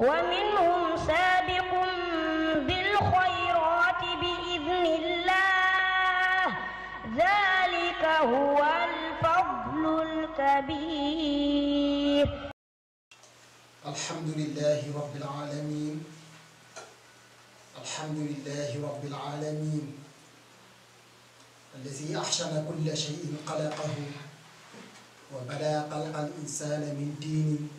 ومنهم سابق بالخيرات بإذن الله ذلك هو الفضل الكبير. الحمد لله رب العالمين. الحمد لله رب العالمين الذي أحسن كل شيء خلقه وبدا خلق الإنسان من دين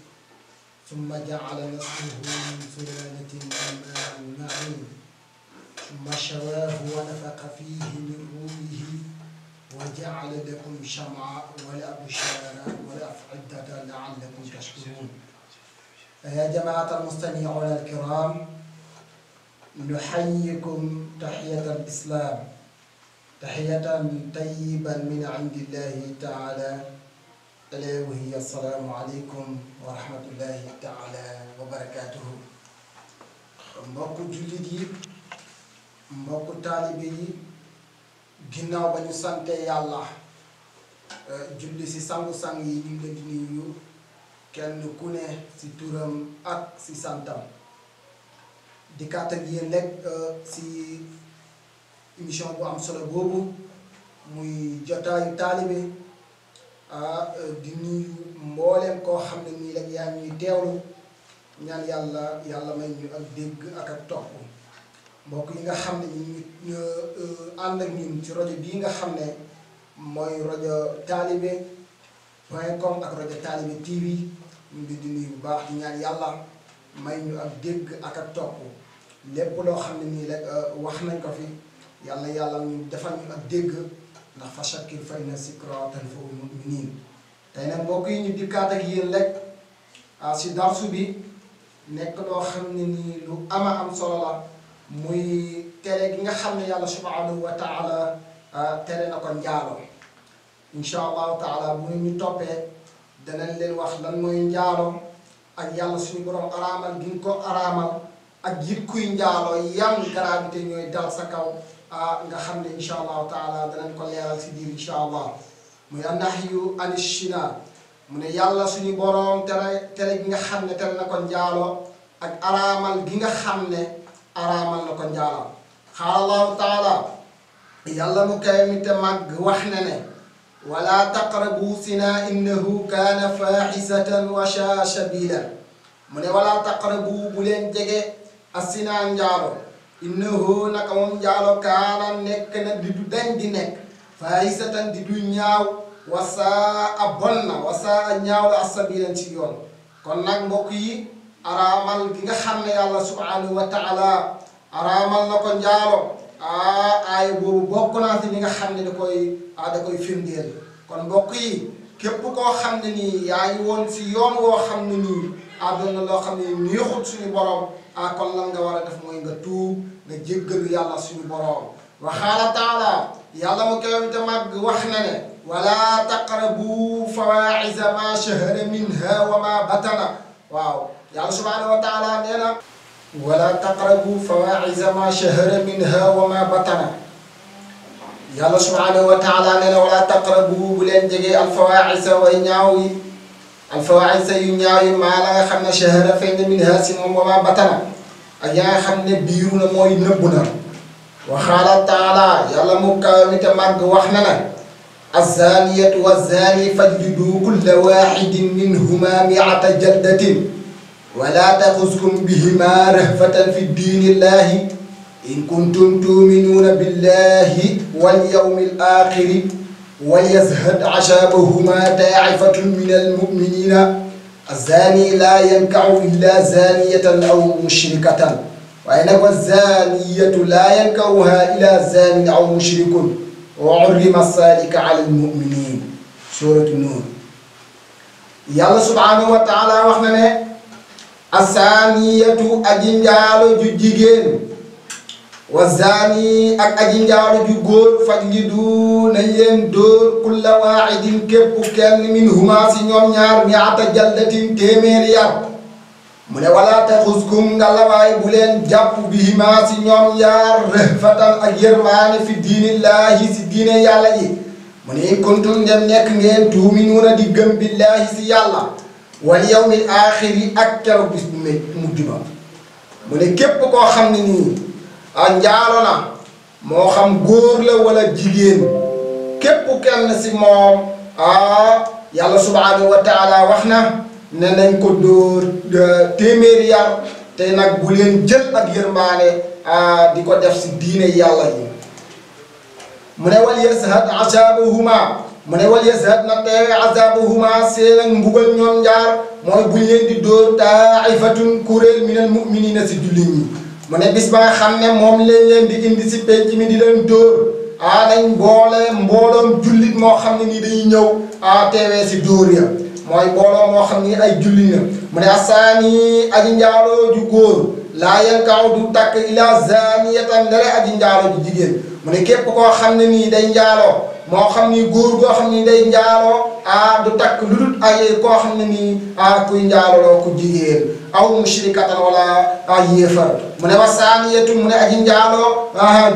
ثم جعل نسله من سلالة من ماء معين ثم شواه ونفخ فيه من روحه وجعل لكم السمع والأبصار والأفئدة لعلكم تشكرون. يا جماعة المستمعون الكرام، نحييكم تحية الإسلام، تحية طيبة من عند الله تعالى، ألا وهي السلام عليكم ورحمة الله تعالى وبركاته. mbokku jullit yi, mbokku taalibe yi, ginnaaw ba ñu sante yàlla julli ci sangu-sang yi, ñu ngi leen di nuyu kenn ku ne ci turam ak ci santam. di kàtt ak yéen rek ci émission bu am solo boobu muy jotaayu taalibe di nuyu mbooleem koo xam ne nii rek yaa ñuy teewlu, ñaan yàlla may ñu ak dégg ak topp. mbokk yi nga xam ne ñu ànd ak ñun ci rajo bii nga xam ne mooy Radiotalibe.com ak Radiotalibe TV, ñu ngi di nuyu bu baax di ñaan yàlla may ñu ak dégg ak topp. lépp loo xam ne nii rek wax nañ ko fi, yàlla ñu defal ñu ak dégg, ndax fa shakkir fa inna zikraa tanfa'ul mu'miniin. tey nag mbokk yi ñu dikkaat ak yéen rek si darsu bi nekk loo xam ne nii lu am solo la, muy tere gi nga xam ne yàlla subhaanahu wa taala tere na ko njaalo. incha allahu taala bu ñu toppee danañ leen wax lan mooy njaalo ak yàlla suñu borom araamal gi nga ko araamal, ak jikkuy njaalo yan gravité ñooy dal sa kaw, nga xam ne incha allahu taala danañ ko leeral si biir incha allah. muy annahyu ani shina, mu ne yàlla suñu borom tere gi nga xam ne tere na ko njaalo ak araamal gi nga xam ne araamal na ko njaalo. xaala allahu taala, yàlla mu kay mi te màgg wax na ne wala taqrabu zina innahu kaana faaxisatan wa saa sabila. mu ne wala taqrabu bu leen jege asina njaalo, innahu naka moom njaalo kaana nekk na di du dañ di nekk faaxisatan di du ñaaw, wasaa a bon na, wasaa a ñaaw la asabilan ci yoon. kon nag mbokk yi, araamal gi nga xam ne yàlla subhanahu wa taala araamal na ko njaalo, aaya boobu bokk naa si li nga xam ne da koy firndeel. kon mbokk yi, képp koo xam ne nii yaa ngi woon si yoon woo xam ne nii doon na loo xam ne neexut suñu borom, kon lan nga war a def mooy nga tuub, nga jéggalu yàlla suñu borom. wa qaala taala, yàlla mu koy te màgg wax na ne wala taqrabu fawaaxiza ma shahara minha wa ma batana. waaw, yàlla subhanahu wa taala nee na wala taqrabu fawaaxiza ma shahara minha wa ma batana. yàlla subhanahu wa taala nee na wala taqrabu bu leen jege alfawaaxisa way ñaaw yi, alfawaaxisa yu ñaaw yi maa la nga xam ne shahara feeñ na minha si moom wa ma batana, ak yaa nga xam ne biiru na mooy nëbbu na. wa qaala taala, yàlla mu kaw mi te màgg wax na ne azzaaniyatu wazzaani fajlidu kulla waaxidin minhuma mi'ata jaldatin wala taxuskum bihima rahfatan fi diinillahi in kuntum tu'minuuna billahi wal yawmil aaxiri walyashhad azaabahuma taa'ifatun minal mu'miniina azzaani laa yankahu illaa zaaniyatan aw mushrikatan, waaye nag wazzaaniyatu laa yankahuhaa illaa zaanin aw mushrikun wa hurrima zaalika alal mu'miniin. suuratu Nuur. yàlla subhaanahu wa taala wax na ne azzaaniyatu aji njaalo ju jigéen, wazzaani ak aji njaalo ju góor, fajlidu nañ leen dóor kulla waaxidin képp kenn minhuma si ñoom ñaar mi'ata jaldatin téeméeri yar. mu ne wala taxuskum ngalawaay bu leen jàpp bihima si ñoom ñaar rahfatan ak yërmaane fi diinillahi si diine yàlla ji. mu ne in kuntum dem nekk ngeen tuuminuuna di gëm billahi si yàlla wal yawmil aaxiri ak keroog bis bu mujj ba mu ne képp koo xam ne nii njaalo na moo xam góor la wala jigéen képp kenn si moom yàlla subhanahu wa taala wax na ne nañ ko dóor téeméeri yar te nag bu leen jël ak yërmaane di ko def si diine yàlla yi mu ne wal yashhad azaabahuma mu ne wal yashhad na teewe azaabahuma seen ak mbugal ñoom ñaar mooy buñ leen di dóor taifatun kuréel minal mu'minina si jullit ñi mu ne bis ba nga xam ne moom lañ leen di indi si penc mi di leen dóor nañ mbooloom jullit moo xam ne nii dañuy ñëw teewee si dóor ya mooy mbooloo moo xam ni ay jullit la mu ne asaani aji njaaloo ju góor laa yankaw du takk ila zaniyatan ndare aji njaaloo ju jigéen mu ne képp koo xam ne nii day njaaloo moo xam ni góor goo xam ni day njaaloo du takk lu dul ay koo xam ne nii kuy njaaloo ku jigéen aw mushrikatan wala yéefar mu ne wasaaniyatu mu ne aji njaaloo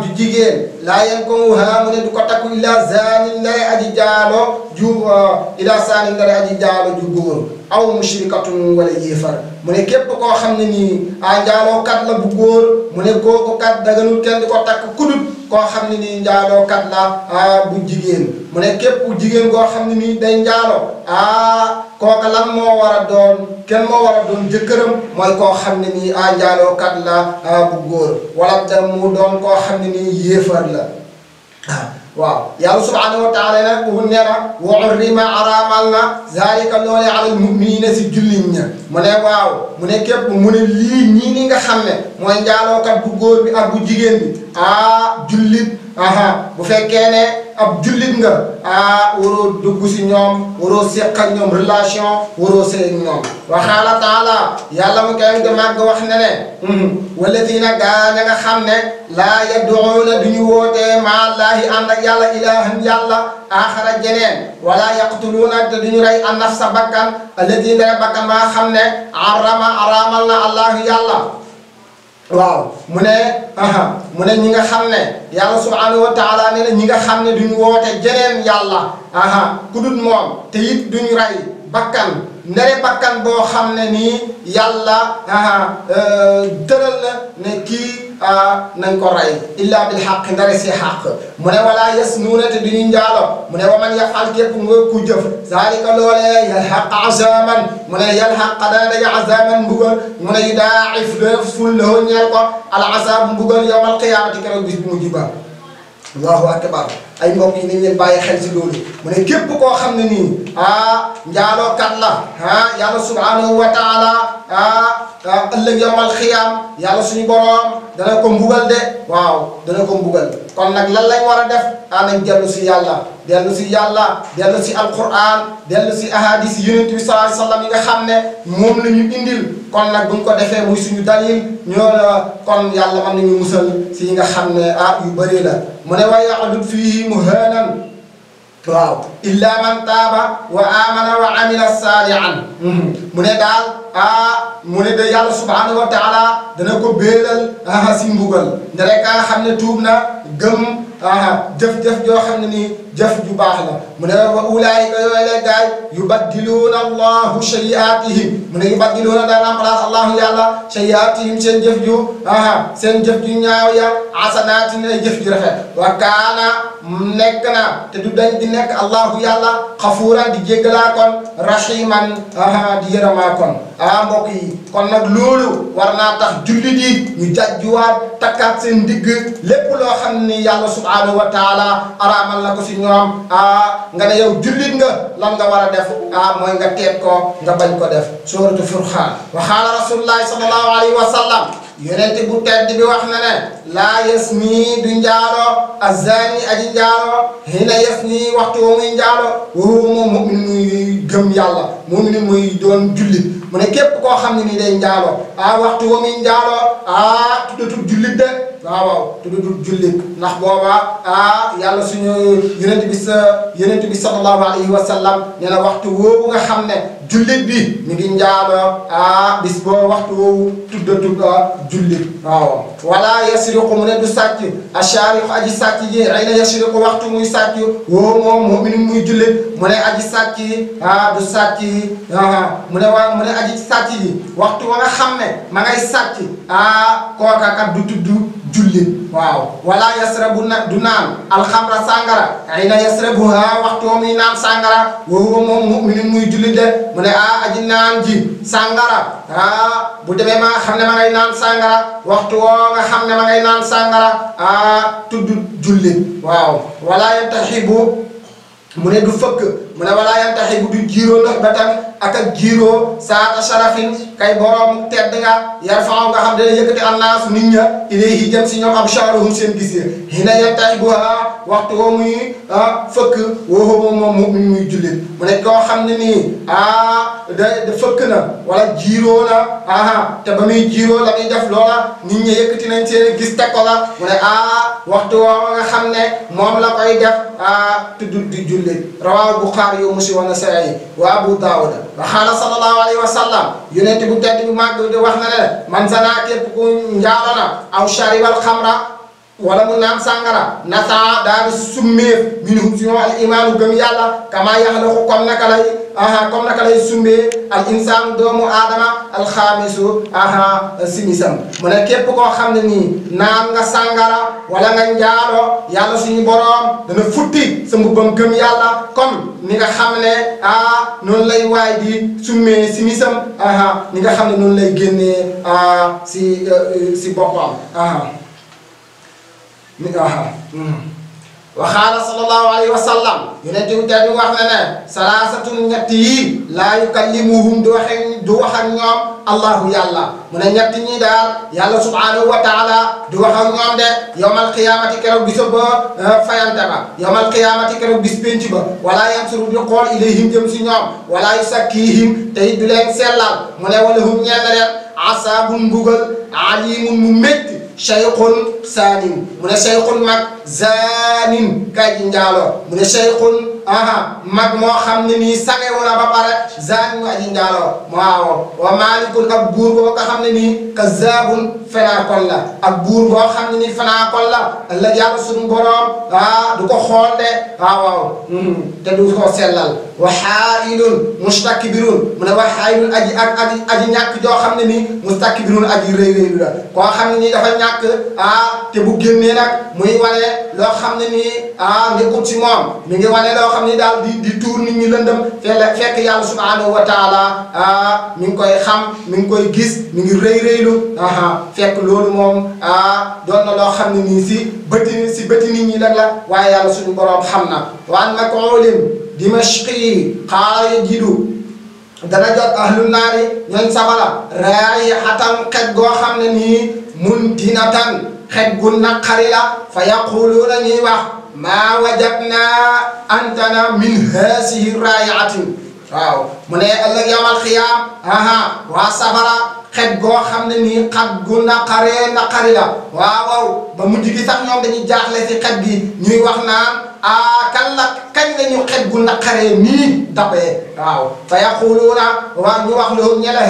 ju jigéen laa yankahuha mu ne du ko takku ila zani ndare aji njaaloo ju ila saani ndare aji njaaloo ju góor aw mushrikatun wala yéefar mu ne képp koo xam ne nii njaaloo kat la bu góor mu ne kooku kat daganul kenn di ko takk kudut koo xam ne nii njaaloo kat la bu jigéen mu ne képp jigéen koo xam ne nii day njaaloo kooka lan moo war a doon kenn moo war a doon jëkkëram mooy koo xam ne nii njaaloo kat la bu góor wala da mu doon koo xam ne nii yéefar la waaw yàlla subhanahu wa taala nag nee na wa urrima araamal na zalika loolee alal mu'minina si jullit ña mu ne waaw mu ne képp mu ne lii ñii ni nga xam ne mooy njaalookat bu góor bi ak bu jigéen bi jullit bu fekkee ne ab jullit nga waroo dugg si ñoom waroo seq ak ñoom relation waroo seq ak ñoom wa qaala taala yàlla mu koy de màgg wax ne ne walladina gaa ña nga xam ne laa yad'uuna duñu wootee ma'allaahi ànd ak yàlla ilaahan yàlla aaxara jeneen wala yaqtuluuna te duñu rey an nafsa bakkan allati ndere bakkan maa xam ne araamal na allahu yàlla waaw mu ne ñi nga xam ne yàlla subhanahu wa taala ne na ñi nga xam ne duñu woote jeneen yàlla ku dul moom te it duñu rey bakkan ndere bakkan boo xam ne nii yàlla tëral na ne kii nañ ko rey illa bil xaq ndare si xaq mu ne wala yasnuuna te duñu njaalo mu ne wa man yafal képp nga ku jëf zalika loolee yalxaq azaman mu ne yalxaq dana daja azaman mbugal mu ne yudaa'if ful lahu ñeel ko al azab mbugal yawmal qiyaamati keroog bis bu mujj ba allahu akbar ay mbokk yi nañ leen bàyyi xel si loolu mu ne képp koo xam ne nii njaalookat la yàlla subhanahu wa taala ëllëg yawmal xiyaam yàlla suñu boroom dana ko mbugal de waaw dana ko mbugal kon nag lan lañ war a def nañ dellu si yàlla dellu si alquran dellu si ahadis yonent bi sallallahu alayhi wa sallam yi nga xam ne moom la ñu indil kon nag buñ ko defee muy suñu dalil ñoo la kon yàlla mën nañu musal si yi nga xam ne yu bëri la mu ne wa ya'dud fihi muhanan waaw illa man taaba wa amana wa amila salihan mu ne daal mu ne de yàlla subhanahu wa taala dana ko béelal si mbugal ndere ka nga xam ne tuub na gëm jëf-jëf joo xam ne nii jëf ju baax la mu ne wa ulaayika yooyu la gaay yubaddiluuna allahu sayyi'aatihim mu ne yubaddiluuna daa remplace allahu yàlla sayyi'aatihim seen jëf ju ñaaw ya hasanaatin ay jëf ju rafet wa kaana nekk na te du dañ di nekk allahu yàlla xafuuran di jéggalaa kon rahiman di yërëmaa kon mbokk yi kon nag loolu war naa tax jullit yi ñu jàjjuwaat takkaat seen ndigg lépp loo xam ni yàlla subhanahu wa taala araamal na ko si ñoom nga ne yow jullit nga lan nga war a def mooy nga teet ko nga bañ ko def suratu Furqaan wa qaala rasulullahi sallallahu alayhi wa sallam yonent bu tedd bi wax na ne laa yasni du njaaloo azani aji njaaloo hina yasni waxtu wa muy njaaloo woowu moom mu'min muy gëm yàlla mu'min muy doon jullit mu ne képp koo xam ne nii day njaaloo waxtu wa muy njaaloo tuddatul jullit de waaw tuddatul jullit ndax booba yàlla suñu yonent bi sallallahu alayhi wa sallam nee na waxtu woowu nga xam ne jullit bi mi ngi njaaloo bis boo waxtu woowu tuddatut jullit waaw wala yasriqu mu ne du sàcc ashariqu aji sàcc ji ayna yasriqu waxtu muy sàcc woo moom mu'min muy jullit mu ne aji sàcc du sàcc mu ne aji sàcc ji waxtu wa nga xam ne ma ngay sàcc kooka kat du tudd jullit waaw wala yasrabu du naan alxamra sàngara ayna yasrabuha waxtu muy naan sàngara woo moom mu'min muy jullit de mu ne aji naan ji sàngara bu demee ma nga xam ne ma ngay naan sàngara waxtu woo nga xam ne ma ngay naan sàngara tudd jullit waaw wala yantaxibu mu ne du fëkk mu ne wala yantaxibu du jiiroo ndax ba tam ak jiiroo saata sharafin kay borom tedd nga yarfa'u nga xam dana yëkkati annaasu nit ña ilayhi jëm si ñoom absharuhum seen gis yi hina yantaxibu waxtu woo muy fëkk woo moom mu'min muy jullit mu ne koo xam ne nii da fëkk na wala jiiroo na te ba muy jiiroo la muy def loola nit ñi yëkkati nañ seen gis teg ko la mu ne waxtu woo nga xam ne moom la koy def tudd di jullit rawaahu Buxaari yu Muslim wa Nasaa'i wa Abu Daawuda wa qaala sallallahu alayhi wa sallam yonent bu tedd bi màgg di wax na ne man zanaa képp ku njaalo na aw sharibal xamra wala mu naan sàngara nasaa daal di summeef minhum si ñoom al imaanu gëm yàlla kama yaxlaxu comme naka lay sumbee al insaanu doomu aadama alxaamisu simisam mu ne képp koo xam ne nii naan nga sàngara wala nga njaalo yàlla suñu boroom dana futti sa mbubbam gëm yàlla comme ni nga xam ne noonu lay waay di summee simisam ni nga xam ne noonu lay génnee si boppam wa qaala sallallahu alayhi wa sallam yonent bi tedd wax na ne salaasatun ñett yi laa yukallimuhum du wax ak ñoom allahu yàlla mu ne ñett ñi daal yàlla subhanahu wa taala du wax ak ñoom de yawmal qiyaamati keroog bisa ba fayante ba yawmal qiyaamati keroog bis penc ba wala yansuru di xool ilayhim jëm si ñoom wala yusakkihim te it du leen sellal mu ne wala hum ñenn leen asaabun mbugal alimun mu métti shaykhun saanin mu ne shaykhun mag zaanin kay ji njaaloo mu ne shaykhun mag moo xam ne nii sangewu na ba pare zaanin mu aji njaaloo waaw wa maalikun ak buur boo nga xam ne nii kazaabun fenaakoon la ak buur boo xam ne nii fenaakoon la ëllëg yàlla suñu boroom du ko xool de waaw te du ko sellal wa xaa'ilun mustakbirun mu ne wa xaa'ilun aji ñàkk joo xam ne nii mustakbirun aji rëy rëylu la koo xam ne nii dafa ñàkk te bu génnee nag muy wane loo xam ne nii nekkul ci moom mi ngi wane loo xam ne daal di tuur nit ñi lëndëm fekk yàlla subhanahu wa taala mi ngi koy xam mi ngi koy gis mi ngi rëy rëylu fekk loolu moom doon na loo xam ne nii si bëti nit ñi nag la waaye yàlla suñu boroom xam na waan nag olim dimashqi xaala yajidu dana jot ahlu naari ñooñ sabala raayihatan xet goo xam ne nii muntinatan xet gu naqari la fa yaquluuna ñuy wax maa wajadna antana min haasihi raayihatin waaw mu ne ëllëg yawmal xiyaam waa safara xet goo xam ne nii xet gu naqari la waaw ba mujj gi sax ñoom dañuy jaaxle si xet gi ñuy wax naan kañ lañu xet gu naqaree nii dabee waaw fa yaquluuna waaw ñu wax loolu ñela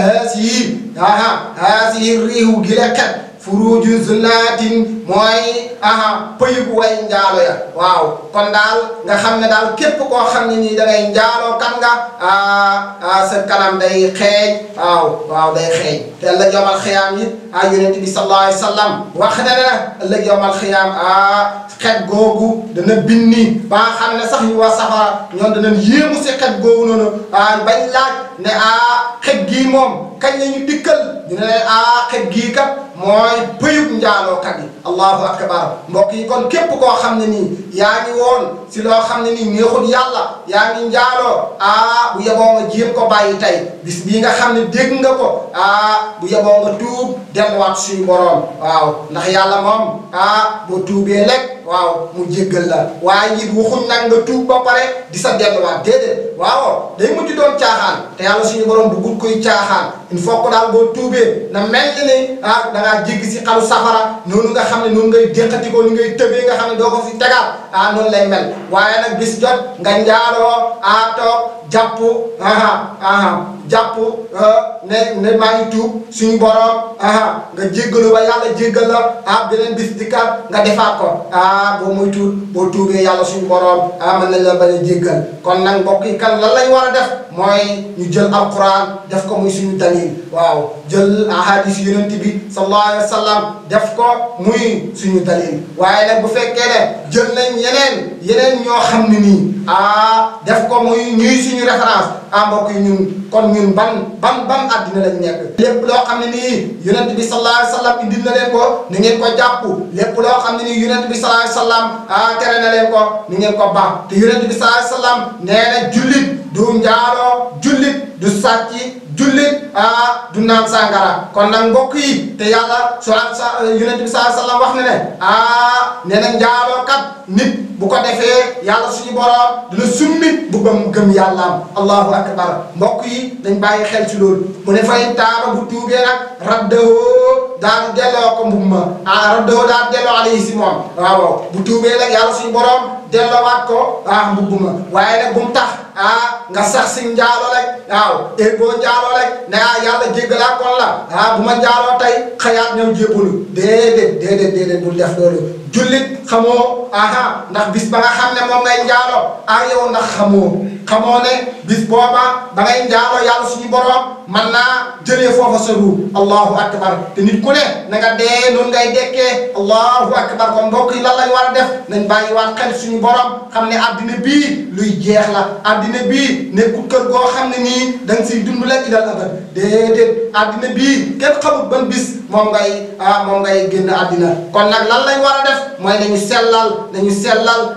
haasihi riihu gi le xet furuju zunatin mooy pëyug way njaalo ya waaw kon daal nga xam ne daal képp koo xam ne nii da ngay njaaloo kan nga sa kanam day xeeñ waaw day xeeñ te ëllëg yawmal xiyaam it yonent bi sallallahu alayhi wa sallam wax na ne ëllëg yawmal xiyaam xet googu dana binni ba nga xam ne sax ñu waa safara ñoom danañ yéemu si xet googu noonu bañ laaj ne xet gii moom kañ la ñu dikkal ñu ne xet gii kat mooy pëyub njaalookat yi allahu akbar mbokk yi kon képp koo xam ne nii yaa ngi woon si loo xam ne nii neexul yàlla yaa ngi njaaloo bu yeboo nga jéem ko bàyyi tey bis bii nga xam ne dégg nga ko bu yeboo nga tuub delluwaat suñu boroom waaw ndax yàlla moom boo tuubee rek waaw mu jéggal la waaye it waxuñ nag nga tuub ba pare di sa delluwaat déedéet waaw day mujj doon caaxaan te yàlla suñu boroom bëggul koy caaxaan il faut que daal boo tuubee na mel ni da ngaa jéggi si xalu safara noonu nga xam ne noonu ngay déqatikoo ni ngay tëbee nga xam ne doo ko fi tegaat noonu lay mel waaye nag bis jot nga njaaloo toog jàpp jàpp ne maa ngi tuub suñu borom nga jéggalu ba yàlla jéggal la beneen bis dikkaat nga defaat ko boo muy tuut boo tuubee yàlla suñu borom mën nañ la bañ a jéggal kon nag mbokk yi kan lan lañ war a def mooy ñu jël alquran def ko muy suñu dalil waaw jël ahadis yonent bi sallallahu alayhi wa sallam def ko muy suñu dalil waaye nag bu fekkee ne jël nañ yeneen ñoo xam ne nii def ko muy ñuy suñu référence mbokk yi ñun kon ñun ban àddina lañ nekk lépp loo xam ne nii yonent bi sallallahu alayhi wa sallam indil na leen ko ni ngeen ko jàpp lépp loo xam ne nii yonent bi sallallahu alayhi wa sallam tere na leen ko ni ngeen ko baax te yonent bi sallallahu alayhi wa sallam nee na jullit du njaaloo jullit du sàcc jullit du naan sàngara kon nag mbokk yi te yàlla yonent bi sallallahu alayhi wa sallam wax na ne nee na njaaloo kat nit bu ko defee yàlla suñu borom dina summi bu gëm yàllaam allahu akbar mbokk yi dañ bàyyi xel ci loolu mu ne fay taaba bu tuubee nag raddahoo daal delloo ko mbub ma raddahoo daal delloo alayhi si moom waaw bu tuubee nag yàlla suñu borom delloowaat ko mbubb ma waaye nag bu mu tax nga sax si njaaloo rek waaw boo njaaloo rek ne yàlla jéggalaa kon la bu ma njaaloo tey xëyaat ñëw jébbalu déedéet bul def loolu jullit xamoo ndax bis ba nga xam ne moom ngay njaaloo yow ndax xamoo ne bis booba ba ngay njaaloo yàlla suñu borom man naa jëlee foofa sa ruur allahu akbar te nit ku ne na nga dee noonu ngay dekkee allahu akbar kon mbokk yi lan lañ war a def nañ bàyyiwaat xel suñu borom xam ne addina bii luy jeex la addina bii nekkul kër goo xam ne nii da nga siy dund leen ilal abad déedéet addina bii kenn xamul ban bis moom ngay génn addina kon nag lan lañ war a def mooy nañu sellal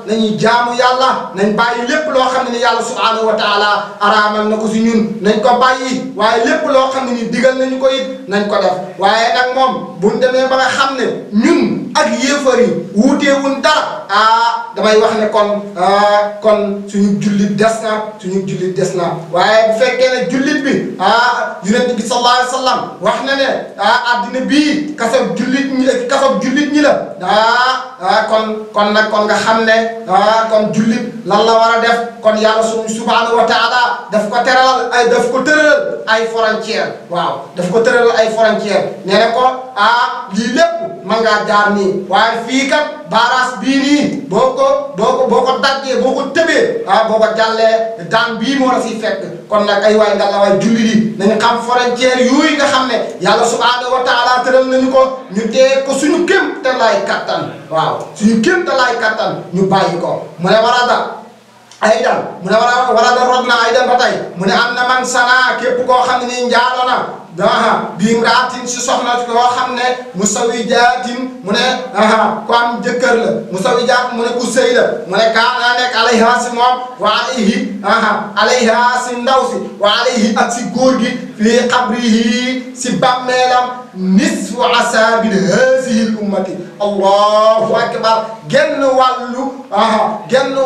nañu jaamu yàlla nañ bàyyi lépp loo xam ne ni yàlla subhanahu wa taala araamal na ko si ñun nañ ko bàyyi waaye lépp loo xam ne ni digal nañu ko it nañ ko def waaye nag moom buñ demee ba nga xam ne ñun ak yéefar yi wuuteewuñ dara damay wax ne kon suñu jullit des na waaye bu fekkee ne jullit bi yonent bi sallallahu alayhi wa sallam wax na ne addina bii kasoog jullit ñi la kon nga xam ne kon jullit lan la war a def kon yàlla subhanahu wa taala daf ko tëralal ay frontière waaw daf ko tëralal ay frontière nee na ko lii lépp man ngaa jaar nii waaye fii kat baaraas bii nii boo ko daggee boo ko tëbee boo ko jàllee daan bii moo la siy fekk kon nag ay waay nga la waay jullit yi nañu xam frontière yooyu nga xam ne yàlla subhanahu wa taala tëral nañu ko ñu tee ko suñu kéem te laay kattan waaw suñu kéem te laay kattan ñu bàyyi ko mu ne warada aydan mu ne warada rod na aydan ba tey mu ne am na man sana képp koo xam ne nii njaalo na bii imraatin si soxna koo xam ne musawijaatin mu ne ku am jëkkër la musawijaat mu ne ku sëy la mu ne kaana nekk alayha si moom wa alayha si ndaw si wa alayhi ak si góor gi fii qabrihi si bàmmeelam nisfu asaabil hazihi l ummati allahu akbar genn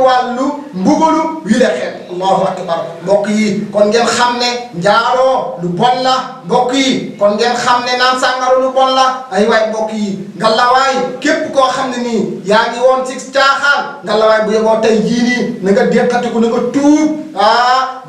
wàllu mbugalu wi la xeet allahu akbar mbokk yi kon ngeen xam ne njaaloo lu bon la mbokk yi kon ngeen xam ne naan sàngara lu bon la ay waay mbokk yi ngalawaay képp koo xam ne nii yaa ngi woon ci caaxaan ngalawaay bu yeboo tey jii nii na nga déqatiku na nga tuub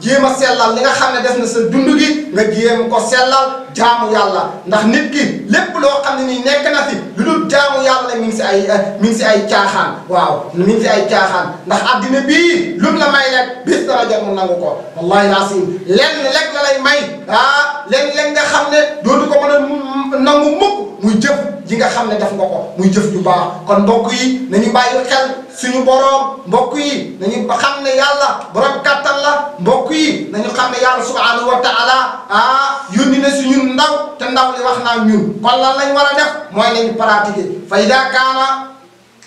jéem a sellal li nga xam ne def na sa dund gi nga jéem ko sellal jaamu yàlla ndax nit ki lépp loo xam ne nii nekk na fi lu dul jaamu yàlla mi ngi si ay caaxaan waaw mi ngi si ay caaxaan ndax addina bii lum la may rek bis dara jot mu nangu ko wallahi laasim lenn rek la lay may lenn nga xam ne dootu ko mën a nangu mukk muy jëf ji nga xam ne def nga ko muy jëf ju baax kon mbokk yi nañu bàyyi xel suñu boroom mbokk yi nañu xam ne yàlla borom kattan la mbokk yi nañu xam ne yàlla subhanahu wa taala yónni na si ñun ndaw te ndaw li wax naa ñun kon lan lañ war a def mooy nañu pratiquer fa ida kaana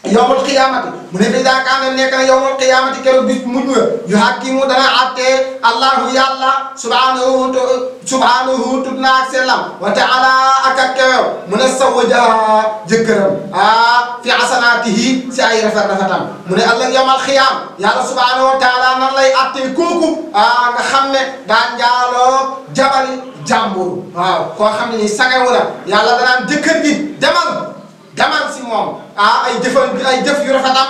yawmal qiyaamati mu ne fa ida kaana nekk na yawmal qiyaamati keroog bis mujj yu hakimu dana attee allahu yàlla subhanahu tudd naa ak sellam wa taala ak kewew mu ne sawaja jëkkëram fi asanaatihi si ay rafetam mu ne allah yawmal qiyaam yàlla subhanahu wa taala nan lay attee kooku nga xam ne daa njaaloo jabari jàmbur waaw koo xam ne ni sangewu la yàlla danaan jëkkër gi demal si moom ay jëf yu rafetam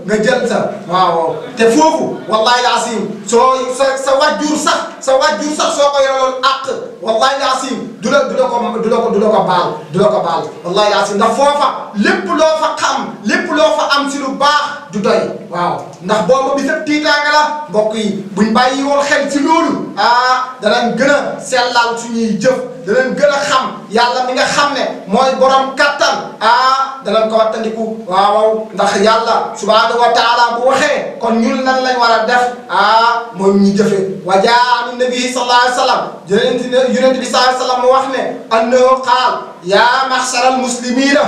nga jël sa waaw te foofu wallahi laasim soo sa wajjur sax soo ko yoraloon àq wallahi laasim du la ko baal wallahi laasim ndax foofa lépp loo fa xam lépp loo fa am si lu baax du doy waaw ndax boobu bi sa tiitaanga la mbokk yi buñ bàyyi woon xel si loolu danañ gën a sellal suñuy jëf danañ gën a xam yàlla mi nga xam ne mooy borom kattan danañ ko wattandiku waaw ndax yàlla subhanahu wa taala bu waxee kon ñun lan lañ war a def mooy ñu jëfe wa jaa nabi sallallahu alayhi wa sallam yonent bi sallallahu alayhi wa sallam mu wax ne annahu qaal yaa maxsaral muslimina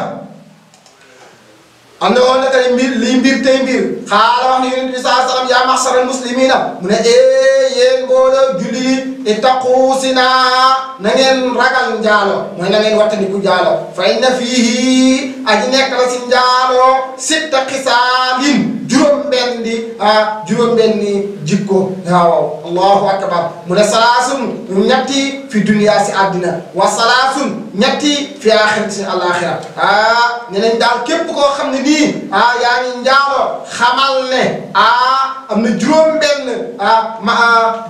am na woon nag liy mbir tey mbir xaala wax ne yonent bi sallallahu alayhi wa sallam yaa maxsaral muslimina mu ne yéen mbooloo jullit ittaqu sinaa na ngeen ragal njaalo mooy na ngeen wattandiku njaalo fa inna fiihi aji nekk la si njaalo sitta xisaalin juróom-benni jikko waaw allahu akbar mu ne salaasun ñetti fi dunya si àddina wa salaasun ñetti fi axirati si alaxira ne nañ daal képp koo xam ne nii yaa ngi njaalo xamal ne am na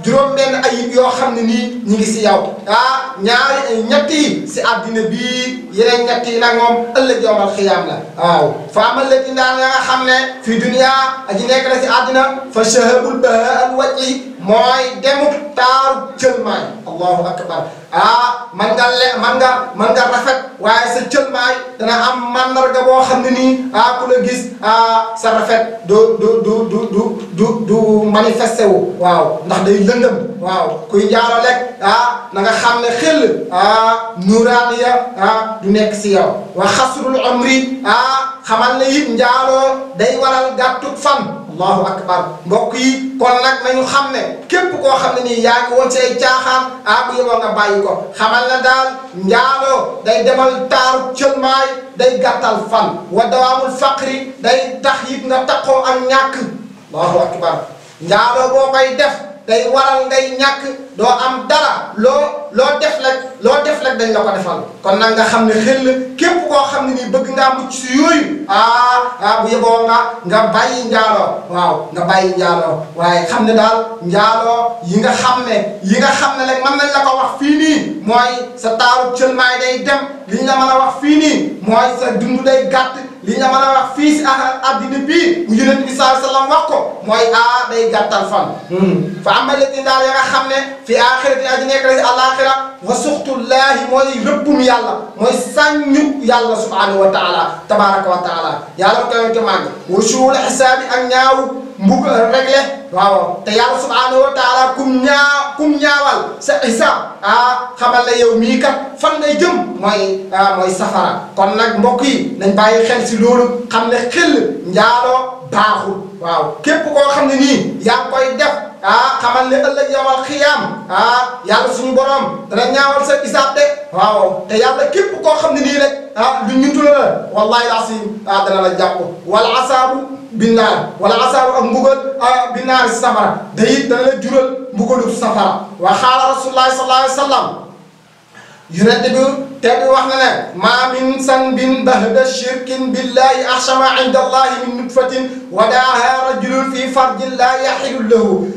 juróom-benn ayib yoo xam ne nii ñi ngi si yow ñetti si àddina bii yeneen ñetti nag moom ëllëg yawmal xiyaam la waaw fa amal la ci daal nga xam ne fi dunya aji nekk la si àddina fa shahabul bahaal wajhi mooy demuk taaru cëlmaay allahu akbar man nga rafet waaye sa cëlmaay dana am mandarga boo xam ne nii ku la gis sa rafet du manifesté wu waaw ndax day lëndëm waaw kuy njaalo lekk na nga xam ne xel nuuraaniya du nekk si yow wa xasrul umri xamal ne it njaaloo day waral gàttuk fan allahu akbar mbokk yi kon nag nañu xam ne képp koo xam ne nii yaa ngi woon ci ay caaxaan bu yeboo nga bàyyi ko xamal na daal njaaloo day demal taaru cëlmaay day gàttal fan wa dawaamul faqri day tax it nga taxoo ak ñàkk allahu akbar njaaloo boo koy def day waral ngay ñàkk doo am dara loo def rek dañ la ko defal kon nag nga xam ne xel képp koo xam ne nii bëgg ngaa mucc si yooyu bu yeboo nga bàyyi njaaloo waaw nga bàyyi njaaloo waaye xam ne daal njaaloo yi nga xam ne rek mën nañ la ko wax fii nii mooy sa taaru cëlmaay day dem li ñu la mën a wax fii nii mooy sa dund day gàtt li ñu mën a wax fii si addina bii mu yonent bi sallallahu alayhi wa sallam wax ko mooy day gàttal fan fa amalati daal ya nga xam ne fi axirati aji nekk la si alaxira wa suxtullaahi mooy rëbbum yàlla mooy sànñu yàlla subhanahu wa taala tabaraka wa taala yàlla ko koy te màgg wa suul xisaabi ak ñaawu mbug réglé waaw te yàlla subhanahu wa taala kum ñaawal sa xisaab xamal la yow mii kat fan ngay jëm mooy safara kon nag mbokk yi nañ bàyyi xel si loolu xam ne xel njaaloo baaxul waaw képp koo xam ne nii yaa ngi koy def xamal ne ëllëg yawmal xiyaam yàlla suñu borom dana ñaawal sa isaab de waaw te yàlla képp koo xam ne nii rek lu ñu tudd la wallahi laasim dana la jàpp wala asaabu binnaar wala asaabu ak mbugal binnaar si safara te it dana la jural mbugalu safara wa xaala rasulullahi sallallahu alayhi wa sallam yonent bi te wax na ne maa min sanbin bahda shirkin billahi ahshama inda allahi min nutfatin wadaaha rajulun fi farjin la yaxilu lahu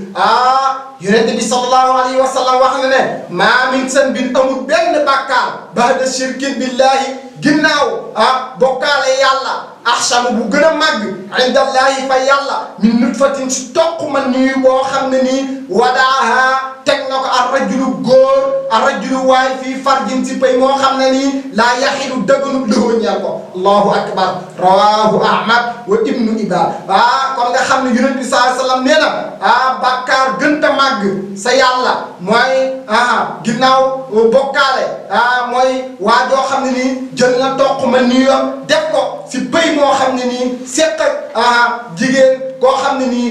yonent bi sallallahu alayhi wa sallam wax na ne maa min sanbin amul benn bàkkaar bahda shirkin billahi ginnaaw bokkaale yàlla ahshama bu gën a màgg inda allahi fa yàlla min nutfatin si toq man nii boo xam ne nii wadaaha teg na ko ar rajulu góor ar rajulu waay fii farjin si pay moo xam ne nii laa yaxilu dëgganu lëhoo ñeel ko allahu akbar rawahu ahmad wa ibnu ibad kon nga xam ne yonent bi sallallahu alayhi wa sallam nee na bàkkaar gënta màgg sa yàlla mooy ginnaaw bokkaale mooy waa joo xam ne nii jël na toq ma nii def ko si pay moo xam ne nii seq ak jigéen koo xam ne nii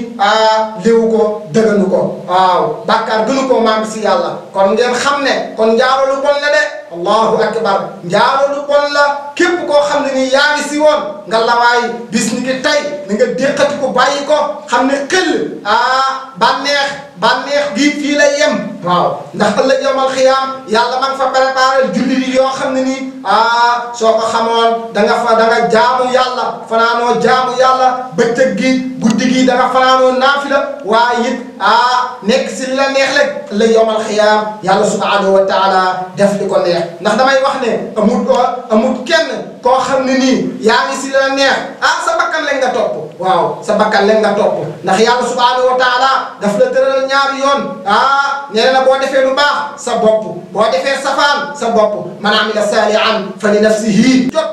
léewu ko dëgganu ko waaw bàkkaar gënu koo màgg si yàlla kon ngeen xam ne kon njaaloo lu bon la de allahu akbar njaaloo lu bon la képp koo xam ne nii yaa ngi si woon nga lawaay bis ni ki tey ni nga déqati ko bàyyi ko xam ne xel bànneex bànneex gi fii lay yem waaw ndax ëllëg yawmal xiyaam yàlla ma nga fa préparé julli yi yoo xam ne nii soo ko xamoon da nga jaamu yàlla fanaanoo jaamu yàlla bëccëg gi guddi gi da nga fanaanoo naafila waaye it nekk si li la neex rek ëllëg yawmal xiyaam yàlla subhanahu wa taala def li ko neex ndax damay wax ne amul kenn koo xam ne nii yaa ngi si li la neex sa bakkan lañ nga topp waaw sa bakkan lañ nga topp ndax yàlla subhanahu wa taala daf la tëral ñaari yoon nee na boo defee lu baax sa bopp boo defee safaan sa bopp man amila saalihan fa li nafsihi jot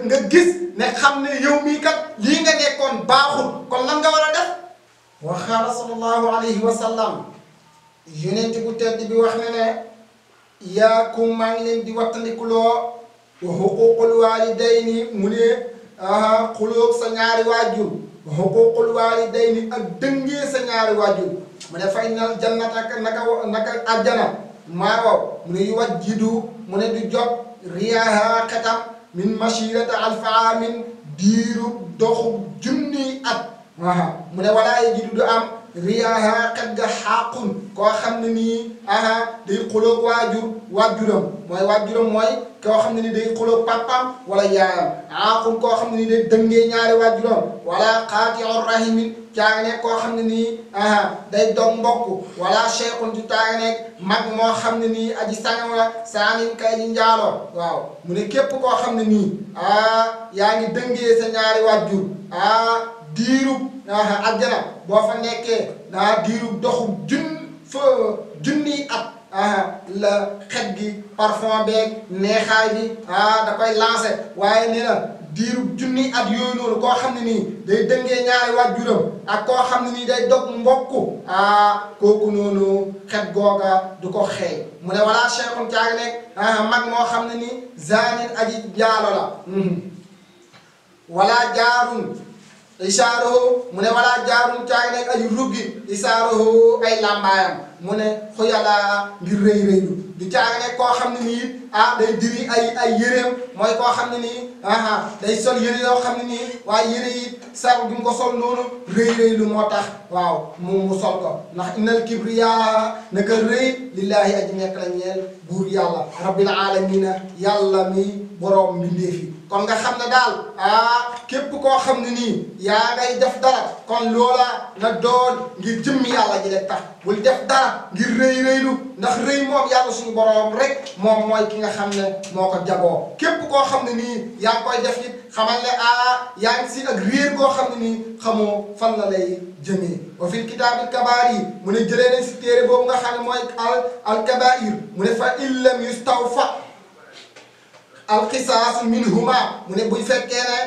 nga gis ne xam ne yow mii kat lii nga nekkoon baaxul kon lan nga war a def wa qaala sallallahu alayhi wa sallam yonent bu tedd bi wax ne yaakum maa ngi leen di wattandikuloo wa xuququl walidayni mu ne xulóog sa ñaari waajur wa xuququl walidayni ak dëngee sa ñaari waajur mu ne fa innal jannata naka àjjana waaw mu ne yu wajjidu mu ne du jot riyaha xetam min mashirata alfaamin diiru doxu junniy at mu ne walaa yajidu du am riyaha xet ga xaaqun koo xam ne nii day xulóog waajuram mooy koo xam ne ni day xulóog papam wala yaayam xaaqun koo xam ne nii day dëngee ñaari waajuram wala qaati'u rahimin caa nekk koo xam ne nii day dog mbokk wala cheikhun ci taa nekk mag moo xam ne nii aji sangaw la saanin kay ji njaaloo waaw mu ne képp koo xam ne nii yaa ngi dëngee sa ñaari waajur diirub àjjana boo fa nekkee diirub doxu junniy at la xet gi parfum beeg neexaay bi da koy lancé waaye nee na diirub junniy at yooyu noonu koo xam ne nii day dëngee ñaari waajuram ak koo xam ne nii day dog mbokk kooku noonu xet googa du ko xeeñ mu ne wala cheikhun caagi nekk mag moo xam ne nii zanin aji jaalo la wala jaarun isaaruhu mu ne wala jaarun caagi nekk aji ruggi isaaruhu ay lambaayam mu ne xuyala ngir rëy rëylu du caagi nekk koo xam ne nii day diri ay yéreem mooy koo xam ne nii day sol yére yoo xam ne nii waaye yére yi sar bi mu ko sol noonu rëy rëylu moo tax waaw mu sol ko ndax innal kibriya naka rëy lillahi aji nekk la ñeel buur yàlla rabbil alamina yàlla mi boroom mbindeef yi kon nga xam ne daal képp koo xam ne nii yaa ngay def dara kon loola na doon ngir jëmmi yàlla ji rek tax bul def dara ngir rëy rëylu ndax rëy moom yàlla suñu boroom rek moom mooy ki nga xam ne moo ko jagoo képp koo xam ne nii yaa ngi koy def it xamal ne yaa ngi si ak réer koo xam ne nii xamoo fan la lay jëmee wa fil kitaabil kabaar yi mu ne jëlee nañ si téere boobu nga xam ne mooy al kabair mu ne fa illam yustawfa alqisaas minhuma mu ne buy fekkee ne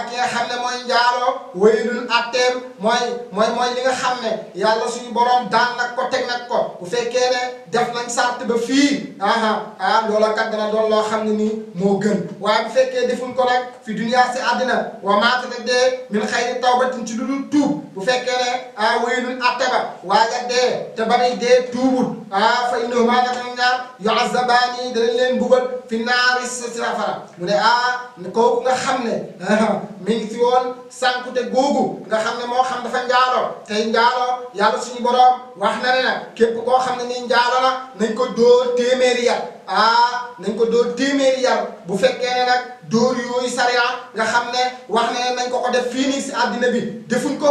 ki nga xam ne mooy njaaloo waylun atteem mooy li nga xam ne yàlla suñu borom daan nag ko teg nag ko bu fekkee ne def nañ sart ba fii loola kat dana doon loo xam ne nii moo gën waaye bu fekkee defuñ ko nag fi dunya si àddina wa maata ne dee min xayri tawbatin ci lu dul tuub bu fekkee ne waylun atte ba waaja dee te ba day dee tuubut fa innahuma naka ñaar yu'azzabaani danañ leen bugal fi naari safara mu ne kooku nga xam ne mi ngi fi woon sànkute googu nga xam ne moo xam dafa njaaloo tey njaaloo yàlla suñu borom wax na ne nag képp koo xam ne nii njaaloo la nañ ko dóor téeméeri yar nañ ko dóor téeméeri yar bu fekkee ne nag dóor yooyu sariya nga xam ne wax ne nañ ko def fii nii si àddina bi defuñ ko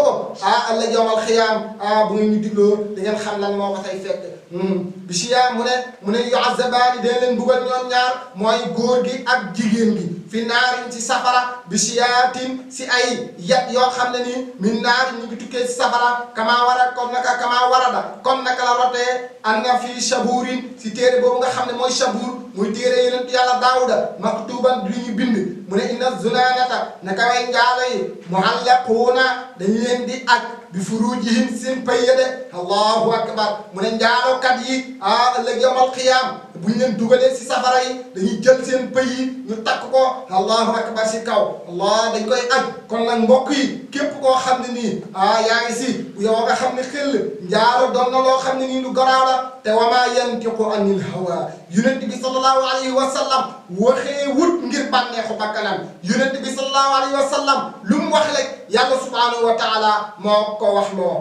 ëllëg yawmal xiyaam bu ngeen ñu digloo da ngeen xam lan moo ko tay fekk bisiya mu ne yu'azzabaani dee leen bugal ñoom ñaar mooy góor gi ak jigéen gi fi naarin ci safara bisiyaatin si ay yat yoo xam ne nii min naarin ñu ngi tukkee si safara kamaa warada comme naka la rotee anna fii shabuurin si téere boobu nga xam ne mooy shabuur muy téere yonent yàlla daawuda maktuban lu ñu bind mu ne inna zunaanata naka way njaalo yi muhallaquuna dañu leen di aj bi furuujihim seen pay de allahu akbar mu ne njaalokat yi ëllëg yawmal qiyaam bu ñu leen dugalee si safara yi dañuy jël seen pëy yi ñu takk ko allahu akbar si kaw allah dañ koy aj kon nag mbokk yi képp koo xam ne nii yaa ngi si yow nga xam ne xel njaalo doon na loo xam ne nii lu garaaw la te wamaa yantiqu anil hawa yonent bi sallallahu alayhi wa sallam waxee wut ngir bànneexu bakkanam yonent bi sallallahu alayhi wa sallam lu mu wax rek yàlla subhanahu wa taala moo ko wax loo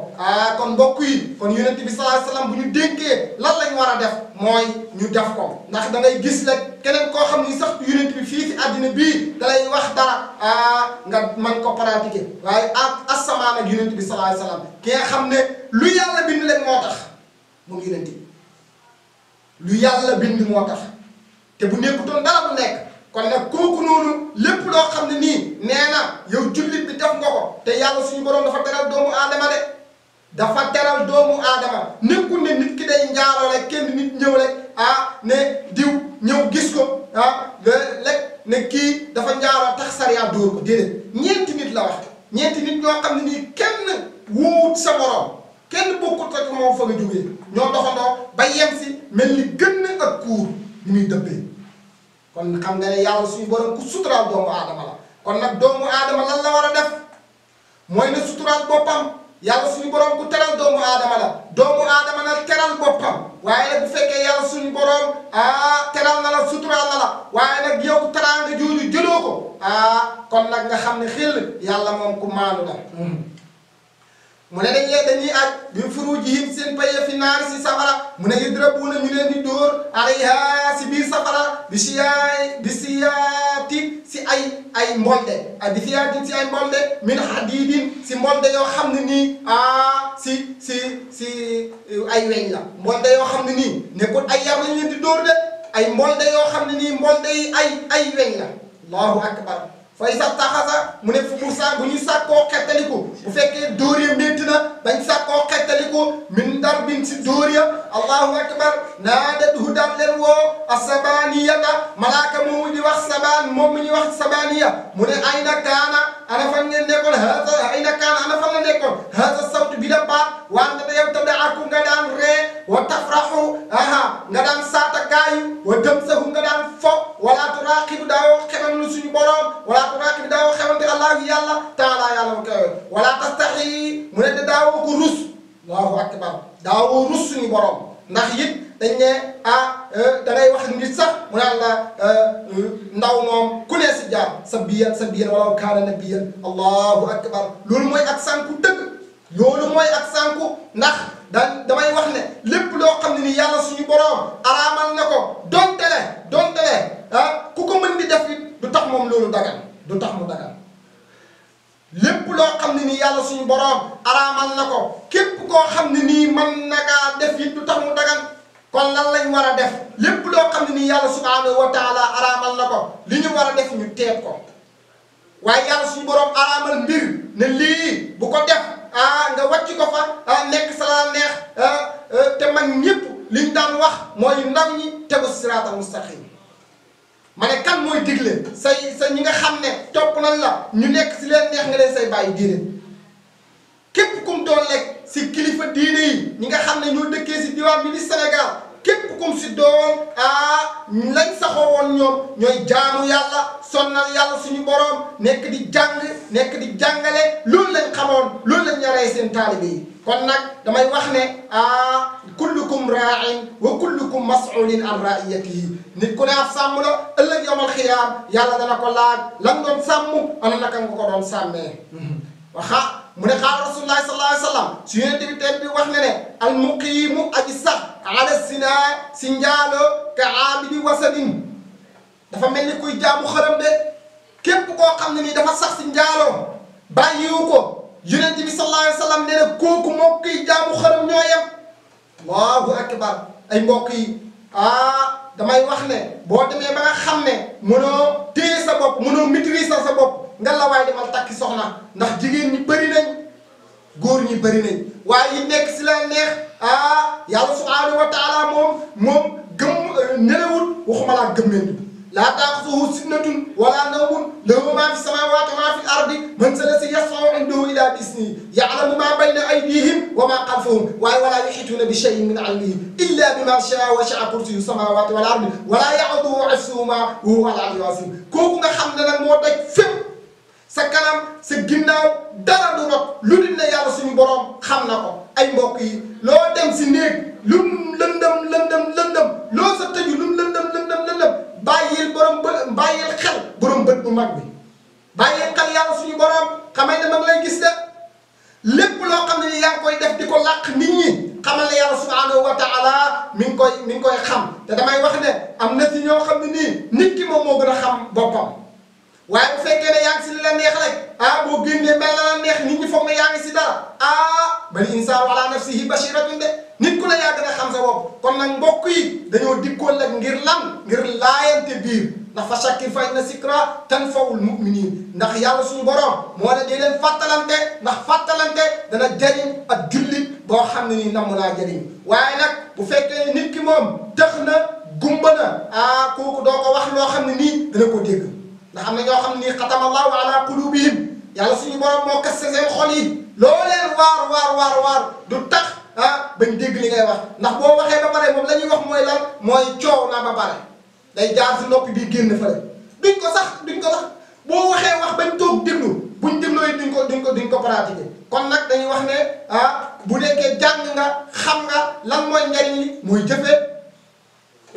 kon mbokk yi kon yonent bi sallallahu alayhi wa sallam bu ñu dénkee lan lañ war a def mooy ñu def ko ndax da ngay gis rek keneen koo xam ni sax yonent bi fii ci àddina bii da lay wax dara nga mën ko pratiquer waaye asamaan ak yonent bi sallallahu alayhi wa sallam ki nga xam ne lu yàlla bind leen moo tax moom yonent bi lu yàlla bind moo tax te bu nekkutoon dara bu nekk kon nag kooku noonu lépp loo xam ne nii nee na yow jullit bi def nga ko te yàlla suñu borom dafa teral doomu aadama de dafa teral doomu aadama nekkul ne nit ki day njaaroo rek kenn nit ñëw rek ne diw ñëw gis ko rek ne kii dafa njaaroo tax sariya dóor ko déedéet ñeenti nit la wax ñeenti nit ñoo xam ne nii kenn wóowut sa morom kenn bokkut ak moom fa nga jógee ñoo doxandoo ba yem si mel ni gën ak kuur ni muy dëppee kon xam nga ne yàlla suñu borom ku suturaal doomu aadama la kon nag doomu aadama lan la war a def mooy ne suturaal boppam yàlla suñu borom ku teral doomu aadama la doomu aadama na teral boppam waaye nag bu fekkee yàlla suñu borom teral na la suturaal na la waaye nag yow teraanga jooju jëloo ko kon nag nga xam ne xel yàlla moom ku maanu la mu ne dañuy aj bi furujihim seen paye fi naari si safara mu ne yudrabuuna ñu leen di dóor alayha si biir safara bi siyaati si ay mbolde bi siyaatin si ay mbolde min hadidin si mbolde yoo xam ne nii si ay weñ la mbolde yoo xam ne nii nekkul ay yar lañ leen di dóor de ay mbolde yoo xam ne nii mbolde yi ay weñ la allahu akbar fay sax taxasa mu ne fu bu ñu sàkkoo xettaliku bu fekkee dóor ya métti na bañ sàkkoo xettaliku min darbin si dóor ya allahu akbar naadatuhu daan leen woo asabaniyata malaaka moomu di wax sabaan moom mi ñuy wax sabaniya mu ne ayna kaana ana fan ngeen nekkoon ayna kaana ana fan la nekkoon hada sawtu bi la baat wante da yow tadaaku nga daan ree wa tafraxu nga daan saata gaayu wa damsahu nga daan fo wala turaqibu daawoo xeman lu suñu borom wala turaqibu daawoo xemante allahu yàlla taala yàlla mu kawe wala tastaxi mu ne de daawoo ko rus allahu akbar daawoo rus suñu borom ndax it dañ ne da ngay wax nit sax mu naan la ndaw moom ku ne si jaar sa biyan wala kaana nabiyan allahu akbar loolu mooy ak sànku dëgg loolu mooy ak sànku ndax damay wax ne lépp loo xam ne ni yàlla suñu borom araamal na ko donte le ku ko mën di def it du tax moom loolu dagan du tax mu dagan lépp loo xam ne nii yàlla suñu borom araamal na ko képp koo xam ne nii mën na kaa def it du tax mu dagan kon lan lañ war a def lépp loo xam ne nii yàlla subhanahu wa taala araamal na ko li ñu war a def ñu teet ko waaye yàlla suñu borom araamal mbir ne lii bu ko def nga wàcc ko fa nekk sa la neex te mag ñëpp liñ daan wax mooy ndaw ñi tegu siraatal mustaqim ma ne kan mooy digle sa ñi nga xam ne topp nañ la ñu nekk si leen neex nga leen say bàyyi diine képp kum doon lekk si kilifa diine yi ñi nga xam ne ñoo dëkkee si diwaan bi di Sénégal képp kum si doon lañ saxoo woon ñoom ñooy jaamu yàlla sonnal yàlla suñu borom nekk di jàng nekk di jàngale loolu lañ xamoon loolu lañ yaree seen taalibe yi kon nag damay wax ne kullukum raa'in wa kullukum mas'ulin an ra'iyatihi nit ku ne ab sàmm la ëllëg yawmal xiyaam yàlla dana ko laaj lan doon sàmm ana naka nga ko doon sàmmee mu ne xaal rasulullahi sallallahu alayhi wa sallam su yonent bi teen bi wax ne ne al muqiimu aji sax ala zina si njaalo ka aabidi wasadin dafa mel ni kuy jaamu xërëm de képp koo xam ne nii dafa sax si njaaloo bàyyiwu ko yonent bi sallallahu alayhi wa sallam nee na kooku moo kuy jaamu xërëm ñoo yem allahu akbar ay mbokk yi damay wax ne boo demee ba nga xam ne mënoo téye sa bopp mënoo maîtriser sa bopp nga la waay demal takki soxna ndax jigéen ñi bëri nañ góor ñi bëri nañ waaye yi nekk si la neex yàlla subhanahu wa taala moom gëm nelawul waxuma laa gëmmentu laa taaxuzuhu sinatun wala nawmun lahu maa fi samaawaati wa maa fi l-ardi man za llazii yashfa'u indahu illaa bi-iznihi ya'lamu maa bayna aydiihim wa maa xalfahum waaye walaa yuhiituuna bi shay'in min ilmihi illaa bimaa shaa'a wa wasi'a kursiyyuhu samaawaati wal ardi wa laa ya'uuduhu hifzuhumaa wa huwa al-'aliyyul 'aziim kooku nga xam ne nag moo daj fépp sa kanam sa ginnaaw dara du rot lu dul ne yàlla suñu borom xam na ko ay mbokk yi loo dem si néeg lum lëndëm loo sa tëju lum lëndëm bàyyil xel borom bët bu mag bi bàyyil xel yàlla suñu borom xamay ne mag lay gis de lépp loo xam ne ni yaa ngi koy def di ko làq nit ñi xamal ne yàlla subhanahu wa taala mi ngi koy xam te damay wax ne am na ci ñoo xam ne nii nit ki moom moo gën a xam boppam waaye bu fekkee ne yaa ngi si li la neex rek boo génnee mel na la neex nit ñi foog ne yaa ngi si dara bal insaanu ala nafsihi basiratun de nit ku la yaa gën a xam sa bopp kon nag mbokk yi dañoo dikkoon nag ngir lan ngir laayante biir ndax fa shakkir fa inna zikra tanfa'ul mu'minin ndax yàlla suñu borom moo ne dee leen fàttalante ndax fàttalante dana jëriñ ak jullit boo xam ne nii namm naa jëriñ waaye nag bu fekkee ne nit ki moom tëx na gumba na kooku doo ko wax loo xam ne nii dana ko dégg ndax am na ñoo xam ne nii xatama allahu ala qulubihim yàlla suñu borom moo kaste seen xol yi loo leen waar du tax bañ dégg li ngay wax ndax boo waxee ba pare moom la ñuy wax mooy lan mooy coow na ba pare day jaar si noppi bi génn fële duñ ko sax boo waxee wax bañ toog déglu buñ dégloo yi duñ ko pratiquer kon nag dañuy wax ne bu nekkee jàng nga xam nga lan mooy njariñ li mooy jëfee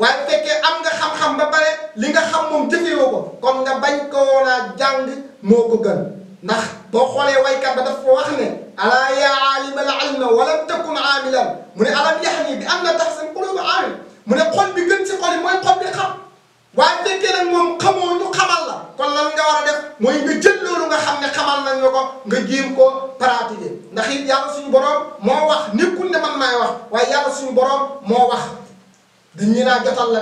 waaye bu fekkee am nga xam-xam ba pare li nga xam moom jëfewoo ko kon nga bañ ko woon a jàng moo ko gën ndax boo xoolee waykat ba daf ko wax ne alaa yaa aalima al ilma walam takun aamilan mu ne alam yaxni bi am na tax seen quluuba aamil mu ne xol bi gën si xol yi mooy xol bi xam waaye fekkee nag moom xamoo ñu xamal la kon lan nga war a def mooy nga jël loolu nga xam ne xamal nañ la ko nga jéem ko pratiquer ndax it yàlla suñu borom moo wax nekkul ne man maay wax waaye yàlla suñu borom moo wax dañu naa jotal la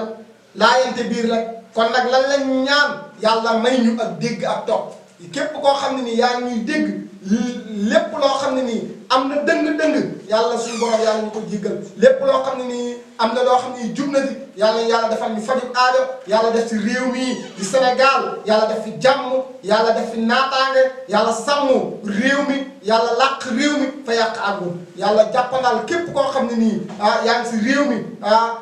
laayante biir la kon nag lan lañ ñaan yàlla may ñu ak dégg ak topp képp koo xam ne nii yaa ngi ñuy dégg lépp loo xam ne nii am na dëng-dëng yàlla suñu borom yàlla ñu ko jéggal lépp loo xam ne nii am na loo xam ne nii jub na di yàlla defal ñu fajub aajo yàlla def ci réew mi di Sénégal yàlla def fi jàmm yàlla def fi naataange yàlla sàmm réew mi yàlla làq réew mi fa yàq àggul yàlla jàppandal képp koo xam ne nii yaa ngi si réew mi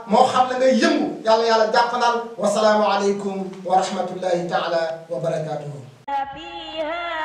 moo xam la ngay yëngu yàlla jàppandal wasalaamu aleykum wa rahmatullahi taala wa barakatuhu فيها